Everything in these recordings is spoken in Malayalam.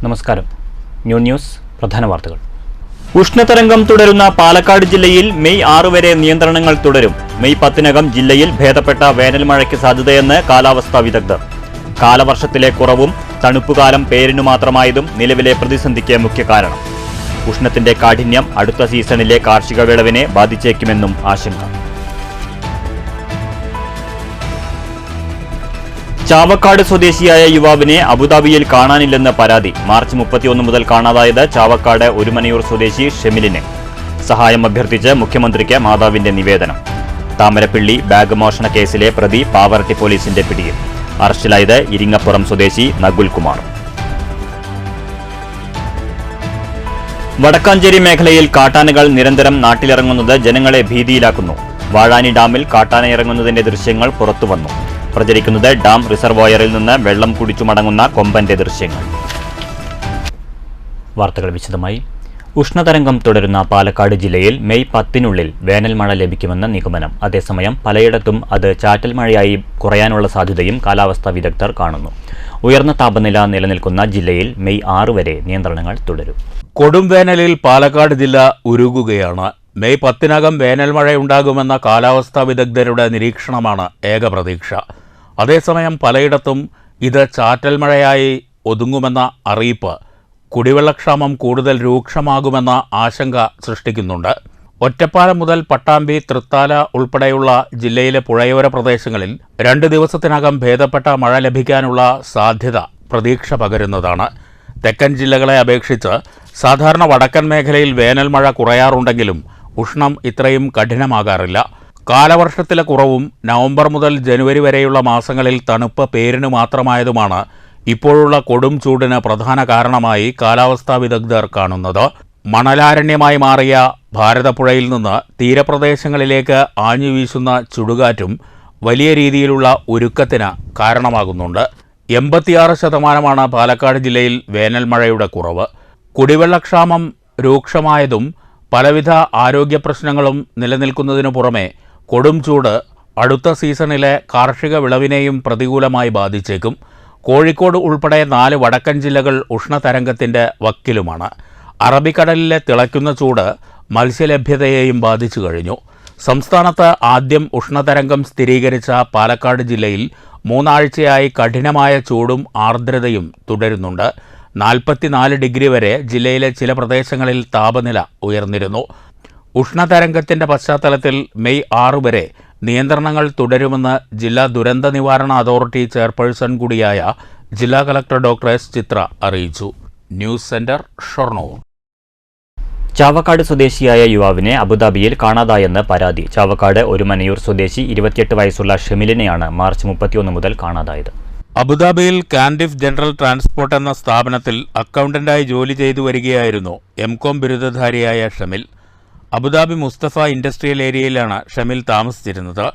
നമസ്കാരം. ന്യൂസ് പ്രധാന വാർത്തകൾ. ഉഷ്ണതരംഗം തുടരുന്ന പാലക്കാട് ജില്ലയിൽ മെയ് 6 വരെ നിയന്ത്രണങ്ങൾ തുടരും. മെയ് 10-നകം ജില്ലയിൽ ഭേദപ്പെട്ട വേനൽ മഴയ്ക്ക് സാധ്യതയെന്ന് കാലാവസ്ഥാ വിദഗ്ധർ. കാലവർഷത്തിലെ കുറവും തണുപ്പുകാലം പേരിനു മാത്രമായതും നിലവിലെ പ്രതിസന്ധിക്ക് മുഖ്യ കാരണം. ഉഷ്ണത്തിന്റെ കാഠിന്യം അടുത്ത സീസണിലെ കാർഷിക വിളവിനെ ബാധിച്ചേക്കുമെന്നും ആശങ്ക. ചാവക്കാട് സ്വദേശിയായ യുവാവിനെ അബുദാബിയിൽ കാണാനില്ലെന്ന് പരാതി. മാർച്ച് 31 മുതൽ കാണാതായത് ചാവക്കാട് ഒരുമനയൂർ സ്വദേശി ഷെമിലിനെ. സഹായം അഭ്യർത്ഥിച്ച് മുഖ്യമന്ത്രിക്ക് മാതാവിന്റെ നിവേദനം. താമരപ്പിള്ളി ബാഗ് മോഷണ കേസിലെ പ്രതി പാവറട്ടി പോലീസിന്റെ പിടിയിൽ. അറസ്റ്റിലായത് ഇരിങ്ങപ്പുറം സ്വദേശി നകുൽ കുമാർ. വടക്കാഞ്ചേരി മേഖലയിൽ കാട്ടാനകൾ നിരന്തരം നാട്ടിലിറങ്ങുന്നത് ജനങ്ങളെ ഭീതിയിലാക്കുന്നു. വാഴാനി ഡാമിൽ കാട്ടാന ഇറങ്ങുന്നതിന്റെ ദൃശ്യങ്ങൾ പുറത്തുവന്നു. പ്രചരിക്കുന്നത് ഡാം റിസർവോയറിൽ നിന്ന് വെള്ളം കുടിച്ചു മടങ്ങുന്ന കൊമ്പന്റെ ദൃശ്യങ്ങൾ. വാർത്തകൾ വിശദമായി. ഉഷ്ണതരംഗം തുടരുന്ന പാലക്കാട് ജില്ലയിൽ മെയ് 10-നുള്ളിൽ വേനൽ മഴ ലഭിക്കുമെന്ന നിഗമനം. അതേസമയം പലയിടത്തും അത് ചാറ്റൽ മഴയായി കുറയാനുള്ള സാധ്യതയും കാലാവസ്ഥാ വിദഗ്ധർ കാണുന്നു. ഉയർന്ന താപനില നിലനിൽക്കുന്ന ജില്ലയിൽ മെയ് 6 വരെ നിയന്ത്രണങ്ങൾ തുടരും. കൊടും വേനലിൽ പാലക്കാട് ജില്ല ഉരുകുകയാണ്. മെയ് 10-നകം വേനൽ മഴയുണ്ടാകുമെന്ന കാലാവസ്ഥാ വിദഗ്ധരുടെ നിരീക്ഷണമാണ് ഏക പ്രതീക്ഷ. അതേസമയം പലയിടത്തും ഇത് ചാറ്റൽ മഴയായി ഒതുങ്ങുമെന്ന അറിയിപ്പ് കുടിവെള്ളക്ഷാമം കൂടുതൽ രൂക്ഷമാകുമെന്ന ആശങ്ക സൃഷ്ടിക്കുന്നുണ്ട്. ഒറ്റപ്പാലം മുതൽ പട്ടാമ്പി, തൃത്താല ഉൾപ്പെടെയുള്ള ജില്ലയിലെ പുഴയോര പ്രദേശങ്ങളിൽ 2 ദിവസത്തിനകം ഭേദപ്പെട്ട മഴ ലഭിക്കാനുള്ള സാധ്യത പ്രതീക്ഷ പകരുന്നതാണ്. തെക്കൻ ജില്ലകളെ അപേക്ഷിച്ച് സാധാരണ വടക്കൻ മേഖലയിൽ വേനൽ മഴ കുറയാറുണ്ടെങ്കിലും ഉഷ്ണം ഇത്രയും കഠിനമാകാറില്ല. കാലവർഷത്തിലെ കുറവും നവംബർ മുതൽ ജനുവരി വരെയുള്ള മാസങ്ങളിൽ തണുപ്പ് പേരിന് മാത്രമായതുമാണ് ഇപ്പോഴുള്ള കൊടും ചൂടിന് പ്രധാന കാരണമായി കാലാവസ്ഥാ വിദഗ്ധർ കാണുന്നത്. മണലാരണ്യമായി മാറിയ ഭാരതപ്പുഴയിൽ നിന്ന് തീരപ്രദേശങ്ങളിലേക്ക് ആഞ്ഞുവീശുന്ന ചുടുകാറ്റും വലിയ രീതിയിലുള്ള ഉരുക്കത്തിന് കാരണമാകുന്നുണ്ട്. 86% പാലക്കാട് ജില്ലയിൽ വേനൽ മഴയുടെ കുറവ്. കുടിവെള്ളക്ഷാമം രൂക്ഷമായതും പലവിധ ആരോഗ്യ പ്രശ്നങ്ങളും നിലനിൽക്കുന്നതിനു പുറമെ കൊടും ചൂട് അടുത്ത സീസണിലെ കാർഷിക വിളവിനെയും പ്രതികൂലമായി ബാധിച്ചേക്കും. കോഴിക്കോട് ഉൾപ്പെടെ 4 വടക്കൻ ജില്ലകൾ ഉഷ്ണതരംഗത്തിൻ്റെ വക്കിലുമാണ്. അറബിക്കടലിലെ തിളയ്ക്കുന്ന ചൂട് മത്സ്യലഭ്യതയെയും ബാധിച്ചു കഴിഞ്ഞു. സംസ്ഥാനത്ത് ആദ്യം ഉഷ്ണതരംഗം സ്ഥിരീകരിച്ച പാലക്കാട് ജില്ലയിൽ 3 ആഴ്ചയായി കഠിനമായ ചൂടും ആർദ്രതയും തുടരുന്നുണ്ട്. 44 ഡിഗ്രി വരെ ജില്ലയിലെ ചില പ്രദേശങ്ങളിൽ താപനില ഉയർന്നിരുന്നു. ഉഷ്ണതരംഗത്തിൻ്റെ പശ്ചാത്തലത്തിൽ മെയ് 6 വരെ നിയന്ത്രണങ്ങൾ തുടരുമെന്ന് ജില്ലാ ദുരന്ത നിവാരണ അതോറിറ്റി ചെയർപേഴ്സൺ കൂടിയായ ജില്ലാ കളക്ടർ ഡോക്ടർ എസ് ചിത്ര അറിയിച്ചു. News centre, Shoranur. ചാവക്കാട് സ്വദേശിയായ യുവാവിനെ അബുദാബിയിൽ കാണാതായെന്ന് പരാതി. ചാവക്കാട് ഒരുമനയൂർ സ്വദേശി 28 വയസ്സുള്ള ഷെമിലിനെയാണ് മാർച്ച് 31 മുതൽ കാണാതായത്. അബുദാബിയിൽ കാൻഡിഫ് ജനറൽ ട്രാൻസ്പോർട്ട് എന്ന സ്ഥാപനത്തിൽ അക്കൗണ്ടന്റായി ജോലി ചെയ്തു വരികയായിരുന്നു എംകോം ബിരുദധാരിയായ ഷെമിൽ. അബുദാബി മുസ്തഫ ഇൻഡസ്ട്രിയൽ ഏരിയയിലാണ് ഷെമിൽ താമസിച്ചിരുന്നത്.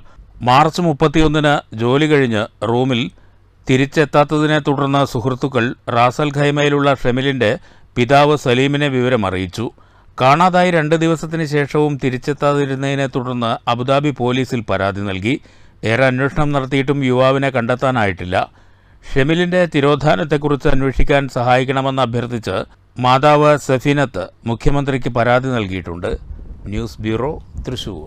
മാർച്ച് 31-ന് ജോലി കഴിഞ്ഞ് റൂമിൽ തിരിച്ചെത്താത്തതിനെ തുടർന്ന് സുഹൃത്തുക്കൾ റാസൽ ഖൈമയിലുള്ള ഷെമിലിൻ്റെ പിതാവ് സലീമിനെ വിവരം അറിയിച്ചു. കാണാതായി 2 ദിവസത്തിന് ശേഷവും തിരിച്ചെത്താതിരുന്നതിനെ തുടർന്ന് അബുദാബി പോലീസിൽ പരാതി നൽകി. ഏറെ അന്വേഷണം നടത്തിയിട്ടും യുവാവിനെ കണ്ടെത്താനായിട്ടില്ല. ഷെമിലിൻ്റെ തിരോധാനത്തെക്കുറിച്ച് അന്വേഷിക്കാൻ സഹായിക്കണമെന്ന് അഭ്യർത്ഥിച്ച് മാതാവ് സഫീനത്ത് മുഖ്യമന്ത്രിക്ക് പരാതി നൽകിയിട്ടുണ്ട്. News bureau, Thrissur.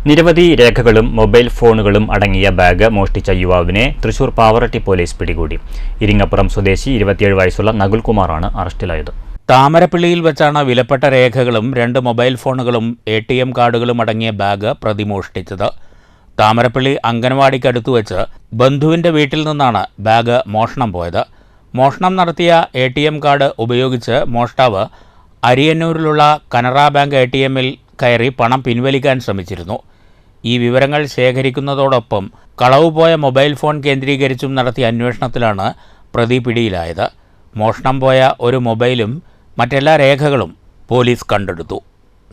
നിരവധി രേഖകളും മൊബൈൽ ഫോണുകളും അടങ്ങിയ ബാഗ് മോഷ്ടിച്ച യുവാവിനെ തൃശൂർ പാവറട്ടി പോലീസ് പിടികൂടി. ഇരിങ്ങപ്പുറം സ്വദേശി 27 വയസ്സുള്ള നകുൽ കുമാറാണ് അറസ്റ്റിലായത്. താമരപ്പിള്ളിയിൽ വെച്ചാണ് വിലപ്പെട്ട രേഖകളും 2 മൊബൈൽ ഫോണുകളും ATM കാർഡുകളും അടങ്ങിയ ബാഗ് പ്രതി മോഷ്ടിച്ചത്. താമരപ്പള്ളി അംഗനവാടിക്കടുത്തു വെച്ച് ബന്ധുവിൻ്റെ വീട്ടിൽ നിന്നാണ് ബാഗ് മോഷണം പോയത്. മോഷണം നടത്തിയ ATM കാർഡ് ഉപയോഗിച്ച് മോഷ്ടാവ് അരിയന്നൂരിലുള്ള കനറ ബാങ്ക് ATMൽ കയറി പണം പിൻവലിക്കാൻ ശ്രമിച്ചിരുന്നു. ഈ വിവരങ്ങൾ ശേഖരിക്കുന്നതോടൊപ്പം കളവുപോയ മൊബൈൽ ഫോൺ കേന്ദ്രീകരിച്ചും നടത്തിയ അന്വേഷണത്തിലാണ് പ്രതി പിടിയിലായത്. മോഷണം പോയ ഒരു മൊബൈലും മറ്റെല്ലാ രേഖകളും പോലീസ് കണ്ടെടുത്തു.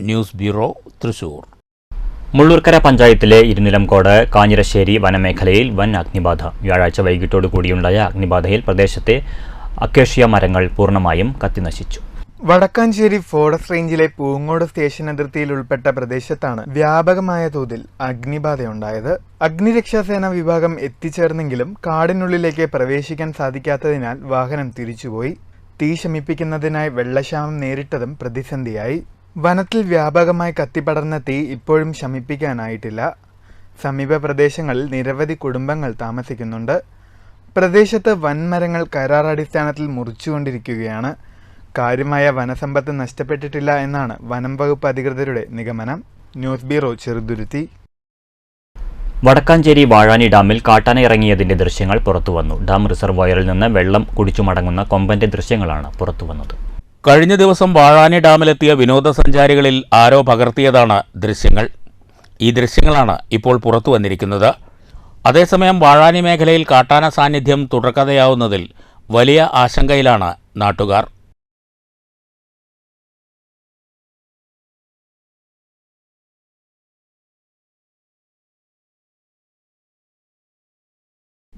News bureau, Thrissur. മുള്ളൂർക്കര പഞ്ചായത്തിലെ ഇരുനിലംകോട് കാഞ്ഞിരശ്ശേരി വനമേഖലയിൽ വൻ അഗ്നിബാധ. വ്യാഴാഴ്ച വൈകിട്ടോടു കൂടിയുണ്ടായ അഗ്നിബാധയിൽ പ്രദേശത്തെ അക്കേഷ്യ മരങ്ങൾ പൂർണ്ണമായും കത്തിനശിച്ചു. വടക്കാഞ്ചേരി ഫോറസ്റ്റ് റേഞ്ചിലെ പൂങ്ങോട് സ്റ്റേഷൻ അതിർത്തിയിൽ ഉൾപ്പെട്ട പ്രദേശത്താണ് വ്യാപകമായ തോതിൽ അഗ്നിബാധയുണ്ടായത്. അഗ്നിരക്ഷാസേന വിഭാഗം എത്തിച്ചേർന്നെങ്കിലും കാടിനുള്ളിലേക്ക് പ്രവേശിക്കാൻ സാധിക്കാത്തതിനാൽ വാഹനം തിരിച്ചുപോയി. തീ ശമിപ്പിക്കുന്നതിനായി വെള്ളക്ഷാമം നേരിട്ടതും പ്രതിസന്ധിയായി. വനത്തിൽ വ്യാപകമായി കത്തിപ്പടർന്ന തീ ഇപ്പോഴും ശമിപ്പിക്കാനായിട്ടില്ല. സമീപ പ്രദേശങ്ങളിൽ നിരവധി കുടുംബങ്ങൾ താമസിക്കുന്നുണ്ട്. പ്രദേശത്ത് വൻമരങ്ങൾ കരാറടിസ്ഥാനത്തിൽ മുറിച്ചുകൊണ്ടിരിക്കുകയാണ്. കാര്യമായ വനസമ്പത്ത് നഷ്ടപ്പെട്ടിട്ടില്ല എന്നാണ് വനം വകുപ്പ് അധികൃതരുടെ നിഗമനം. News bureau, Cheruthuruthy. വടക്കാഞ്ചേരി വാഴാനി ഡാമിൽ കാട്ടാന ഇറങ്ങിയതിന്റെ ദൃശ്യങ്ങൾ പുറത്തുവന്നു. ഡാം റിസർവോയറിൽ നിന്ന് വെള്ളം കുടിച്ചു മടങ്ങുന്ന കൊമ്പന്റെ ദൃശ്യങ്ങളാണ് പുറത്തുവന്നത്. കഴിഞ്ഞ ദിവസം വാഴാനി ഡാമിലെത്തിയ വിനോദസഞ്ചാരികളിൽ ആരോ പകർത്തിയതാണ് ദൃശ്യങ്ങൾ. ഈ ദൃശ്യങ്ങളാണ് ഇപ്പോൾ പുറത്തു വന്നിരിക്കുന്നത്. അതേസമയം വാഴാനി മേഖലയിൽ കാട്ടാന സാന്നിധ്യം തുടർക്കഥയാവുന്നതിൽ വലിയ ആശങ്കയിലാണ് നാട്ടുകാർ.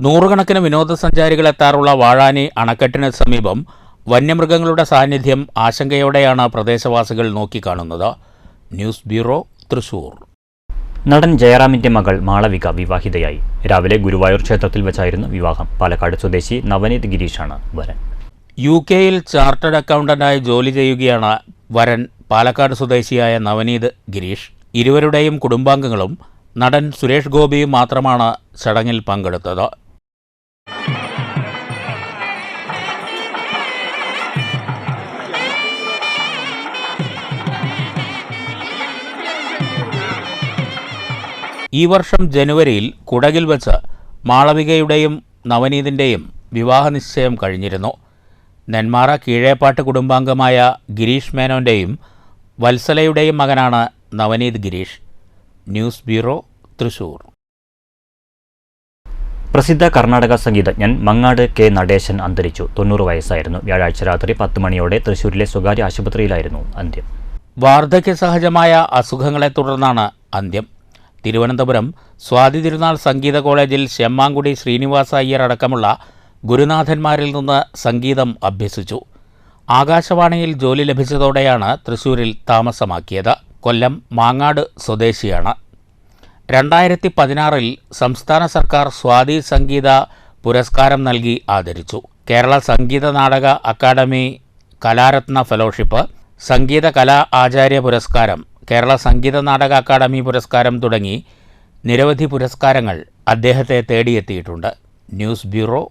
നൂറുകണക്കിന് വിനോദസഞ്ചാരികൾ എത്താറുള്ള വാഴാനി അണക്കെട്ടിന് സമീപം വന്യമൃഗങ്ങളുടെ സാന്നിധ്യം ആശങ്കയോടെയാണ് പ്രദേശവാസികൾ നോക്കിക്കാണുന്നത്. News bureau, Thrissur. നടൻ ജയറാമിന്റെ മകൾ മാളവിക വിവാഹിതയായി. രാവിലെ ഗുരുവായൂർ ക്ഷേത്രത്തിൽ വെച്ചായിരുന്നു വിവാഹം. പാലക്കാട് സ്വദേശി നവനീത് ഗിരീഷാണ് വരൻ. UK-യിൽ ചാർട്ടേഡ് അക്കൗണ്ടന്റായി ജോലി ചെയ്യുകയാണ് വരൻ പാലക്കാട് സ്വദേശിയായ നവനീത് ഗിരീഷ്. ഇരുവരുടെയും കുടുംബാംഗങ്ങളും നടൻ സുരേഷ് ഗോപിയും മാത്രമാണ് ചടങ്ങിൽ പങ്കെടുത്തത്. ഈ വർഷം ജനുവരിയിൽ കുടകിൽ വെച്ച് മാളവികയുടെയും നവനീതിൻ്റെയും വിവാഹ നിശ്ചയം കഴിഞ്ഞിരുന്നു. നെന്മാറ കീഴേപ്പാട്ട് കുടുംബാംഗമായ ഗിരീഷ് മേനോൻ്റെയും വത്സലയുടെയും മകനാണ് നവനീത് ഗിരീഷ്. News bureau, Thrissur. പ്രസിദ്ധ കർണാടക സംഗീതജ്ഞൻ മങ്ങാട് കെ നടേശൻ അന്തരിച്ചു. 90 വയസ്സായിരുന്നു. വ്യാഴാഴ്ച രാത്രി 10 മണിയോടെ തൃശൂരിലെ സ്വകാര്യ ആശുപത്രിയിലായിരുന്നു അന്ത്യം. വാർദ്ധക്യ സഹജമായ അസുഖങ്ങളെ തുടർന്നാണ് അന്ത്യം. തിരുവനന്തപുരം സ്വാതി തിരുനാൾ സംഗീത കോളേജിൽ ശെമ്മാങ്കുടി ശ്രീനിവാസ അയ്യർ അടക്കമുള്ള ഗുരുനാഥന്മാരിൽ നിന്ന് സംഗീതം അഭ്യസിച്ചു. ആകാശവാണിയിൽ ജോലി ലഭിച്ചതോടെയാണ് തൃശൂരിൽ താമസമാക്കിയത്. കൊല്ലം മാങ്ങാട് സ്വദേശിയാണ്. 2016 സംസ്ഥാന സർക്കാർ സ്വാതി സംഗീത പുരസ്കാരം നൽകി ആദരിച്ചു. കേരള സംഗീത നാടക അക്കാദമി കലാരത്ന ഫെലോഷിപ്പ്, സംഗീത കലാ ആചാര്യ പുരസ്കാരം, കേരള സംഗീത നാടക അക്കാദമി പുരസ്കാരം തുടങ്ങി നിരവധി പുരസ്കാരങ്ങൾ അദ്ദേഹത്തെ തേടിയെത്തിയിട്ടുണ്ട്. News bureau,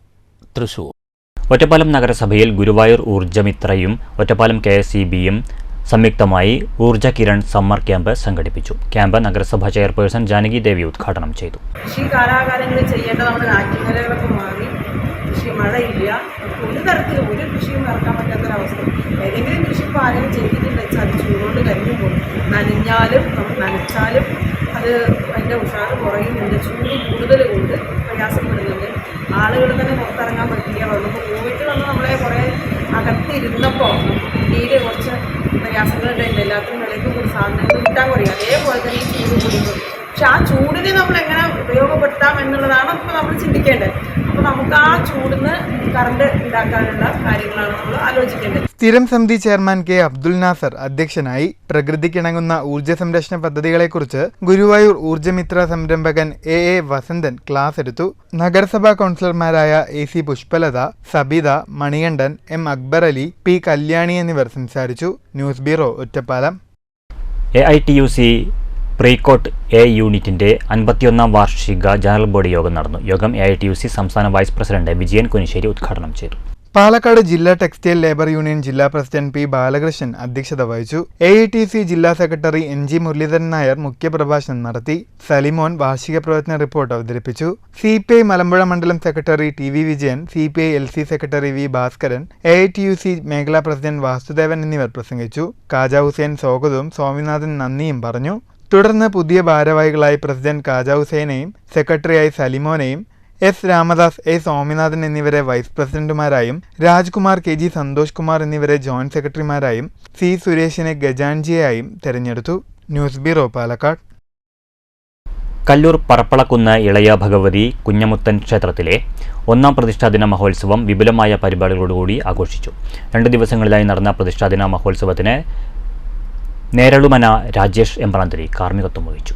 Thrissur. ഒറ്റപ്പാലം നഗരസഭയിൽ ഗുരുവായൂർ ഊർജ്ജമിത്രയും ഒറ്റപ്പാലം KSEBയും സംയുക്തമായി ഊർജ്ജ കിരൺ സമ്മർ ക്യാമ്പ് സംഘടിപ്പിച്ചു. ക്യാമ്പ് നഗരസഭാ ചെയർപേഴ്സൺ ജാനകി ദേവി ഉദ്ഘാടനം ചെയ്തു. കൃഷി കാലാകാലങ്ങളിൽ ചെയ്യേണ്ട നമ്മുടെ ആറ്റുനിരകളൊക്കെ മാറി കൃഷി മഴയില്ല, ഒരു തരത്തിലും ഒരു കൃഷിയും ഇറക്കാൻ പറ്റാത്തൊരവസ്ഥ. ഏതെങ്കിലും കൃഷി ഇപ്പോൾ ആരെങ്കിലും ചെയ്തിട്ടുണ്ടെന്ന് വെച്ചാൽ അത് ചൂടുകൊണ്ട് കരിഞ്ഞുമ്പോൾ നനഞ്ഞാലും നനച്ചാലും അത് അതിൻ്റെ ഉഷാറ് കുറയുന്നുണ്ട്. ചൂട് കൂടുതൽ കൊണ്ട് പ്രയാസപ്പെടുന്നുണ്ട്. ആളുകൾ തന്നെ പുറത്തിറങ്ങാൻ പറ്റില്ല. വന്നപ്പോൾ കോവിഡ് വന്ന് നമ്മളെ കുറേ അകത്തിരുന്നപ്പോൾ ഇന്ത്യയിൽ കുറച്ച് പ്രയാസങ്ങളുണ്ടായിട്ടുണ്ട്. എല്ലാത്തിനും വിലയ്ക്ക് കൂടി സാധനങ്ങൾ കിട്ടാൻ കുറയും. അതേപോലെ തന്നെ ഈ ചൂട് കൂടുന്നത്. പക്ഷെ ആ ചൂടിനെ നമ്മൾ എങ്ങനെ ഉപയോഗപ്പെടുത്താം എന്നുള്ളതാണ് ഇപ്പോൾ നമ്മൾ ചിന്തിക്കേണ്ടത്. അപ്പോൾ നമുക്ക് ആ ചൂടിന് കറണ്ട് ഉണ്ടാക്കാനുള്ള കാര്യങ്ങളാണ് നമ്മൾ ആലോചിക്കേണ്ടത്. സ്ഥിരം സമിതി ചെയർമാൻ K. അബ്ദുൽ നാസർ അധ്യക്ഷനായി. പ്രകൃതിക്കിണങ്ങുന്ന ഊർജ്ജ സംരക്ഷണ പദ്ധതികളെക്കുറിച്ച് ഗുരുവായൂർ ഊർജ്ജമിത്ര സംരംഭകൻ AA വസന്തൻ ക്ലാസ് എടുത്തു. നഗരസഭാ കൗൺസിലർമാരായ AC Pushpalatha, Sabitha, Manikandan, M. Akbar Ali, P. Kalyani എന്നിവർ സംസാരിച്ചു. News bureau, Ottapalam. AITUC പ്രീകോട്ട് A യൂണിറ്റിന്റെ 51ാം വാർഷിക ജനറൽ ബോഡി യോഗം നടന്നു. യോഗം AITUC സംസ്ഥാന വൈസ് പ്രസിഡന്റ് വിജയൻ കുനിശ്ശേരി ഉദ്ഘാടനം ചെയ്തു. പാലക്കാട് ജില്ലാ ടെക്സ്റ്റൈൽ ലേബർ യൂണിയൻ ജില്ലാ പ്രസിഡന്റ് P. ബാലകൃഷ്ണൻ അധ്യക്ഷത വഹിച്ചു. AITC ജില്ലാ സെക്രട്ടറി NG മുരളീധരൻ നായർ മുഖ്യപ്രഭാഷണം നടത്തി. സലിമോൻ വാർഷിക പ്രവർത്തന റിപ്പോർട്ട് അവതരിപ്പിച്ചു. CPI മലമ്പുഴ മണ്ഡലം secretary TV Vijayan, CPI LC secretary V. Bhaskaran, AITUC മേഖലാ പ്രസിഡന്റ് വാസുദേവൻ എന്നിവർ പ്രസംഗിച്ചു. കാജ ഹുസൈൻ സ്വാഗതവും സ്വാമിനാഥൻ നന്ദിയും പറഞ്ഞു. തുടർന്ന് പുതിയ ഭാരവാഹികളായി പ്രസിഡന്റ് കാജ ഹുസൈനെയും സെക്രട്ടറിയായി സലിമോനെയും S. രാമദാസ്, A. സ്വാമിനാഥൻ എന്നിവരെ വൈസ് പ്രസിഡന്റുമാരായും രാജ്കുമാർ, KG സന്തോഷ് കുമാർ എന്നിവരെ ജോയിന്റ് സെക്രട്ടറിമാരായും C. സുരേഷിനെ ഖജാൻജിയായും തെരഞ്ഞെടുത്തു. News bureau, Palakkad. കല്ലൂർ പറപ്പളക്കുന്ന് ഇളയ ഭഗവതി കുഞ്ഞമുത്തൻ ക്ഷേത്രത്തിലെ ഒന്നാം പ്രതിഷ്ഠാദിന മഹോത്സവം വിപുലമായ പരിപാടികളോടുകൂടി ആഘോഷിച്ചു. 2 ദിവസങ്ങളിലായി നടന്ന പ്രതിഷ്ഠാദിന മഹോത്സവത്തിന് നേരളുമന രാജേഷ് എമ്പ്രാന്തരി കാർമ്മികത്വം വഹിച്ചു.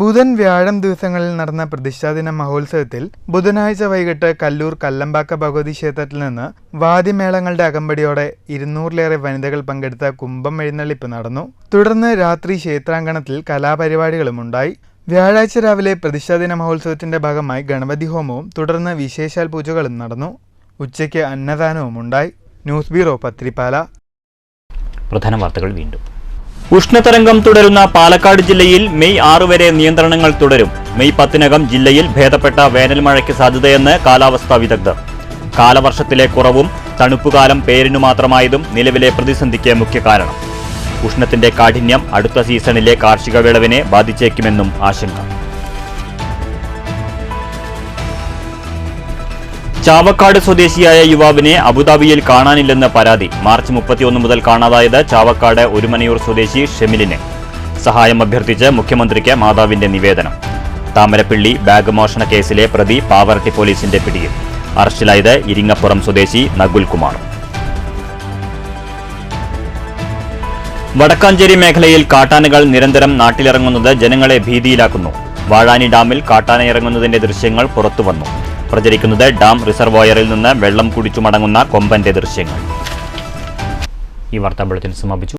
ബുധൻ വ്യാഴം ദിവസങ്ങളിൽ നടന്ന പ്രതിഷ്ഠാദിന മഹോത്സവത്തിൽ ബുധനാഴ്ച വൈകിട്ട് കല്ലൂർ കല്ലമ്പാക്ക ഭഗവതി ക്ഷേത്രത്തിൽ നിന്ന് വാദ്യമേളങ്ങളുടെ അകമ്പടിയോടെ 200-ലേറെ വനിതകൾ പങ്കെടുത്ത കുംഭം എഴുന്നള്ളിപ്പ് നടന്നു. തുടർന്ന് രാത്രി ക്ഷേത്രാങ്കണത്തിൽ കലാപരിപാടികളും ഉണ്ടായി. വ്യാഴാഴ്ച രാവിലെ പ്രതിഷ്ഠാദിന മഹോത്സവത്തിന്റെ ഭാഗമായി ഗണപതി ഹോമവും തുടർന്ന് വിശേഷാൽ പൂജകളും നടന്നു. ഉച്ചയ്ക്ക് അന്നദാനവും ഉണ്ടായി. News bureau, Pathirippala. പ്രധാന വാർത്തകൾ വീണ്ടും. ഉഷ്ണതരംഗം തുടരുന്ന പാലക്കാട് ജില്ലയിൽ മെയ് 6 വരെ നിയന്ത്രണങ്ങൾ തുടരും. മെയ് 10-നകം ജില്ലയിൽ ഭേദപ്പെട്ട വേനൽ മഴയ്ക്ക് സാധ്യതയെന്ന് കാലാവസ്ഥാ വിദഗ്ധർ. കാലവർഷത്തിലെ കുറവും തണുപ്പുകാലം പേരിനു മാത്രമായതും നിലവിലെ പ്രതിസന്ധിക്ക് മുഖ്യ കാരണം. ഉഷ്ണത്തിന്റെ കാഠിന്യം അടുത്ത സീസണിലെ കാർഷിക വിളവിനെ ബാധിച്ചേക്കുമെന്നും ആശങ്ക. ചാവക്കാട് സ്വദേശിയായ യുവാവിനെ അബുദാബിയിൽ കാണാനില്ലെന്ന് പരാതി. മാർച്ച് 31 മുതൽ കാണാതായത് ചാവക്കാട് ഒരുമനയൂർ സ്വദേശി ഷെമിലിനെ. സഹായം അഭ്യർത്ഥിച്ച് മുഖ്യമന്ത്രിക്ക് മാതാവിന്റെ നിവേദനം. താമരപ്പിള്ളി ബാഗ് മോഷണ കേസിലെ പ്രതി പാവറട്ടി പോലീസിന്റെ പിടിയിൽ. അറസ്റ്റിലായത് ഇരിങ്ങപ്പുറം സ്വദേശി നകുൽ കുമാർ. വടക്കാഞ്ചേരി മേഖലയിൽ കാട്ടാനകൾ നിരന്തരം നാട്ടിലിറങ്ങുന്നത് ജനങ്ങളെ ഭീതിയിലാക്കുന്നു. വാഴാനി ഡാമിൽ കാട്ടാന ഇറങ്ങുന്നതിന്റെ ദൃശ്യങ്ങൾ പുറത്തുവന്നു. പ്രചരിക്കുന്നത് ഡാം റിസർവോയറിൽ നിന്ന് വെള്ളം കുടിച്ചു മടങ്ങുന്ന കൊമ്പന്റെ ദൃശ്യങ്ങൾ. ഈ വാർത്താ ബുള്ളറ്റിൻ സമാപിച്ചു.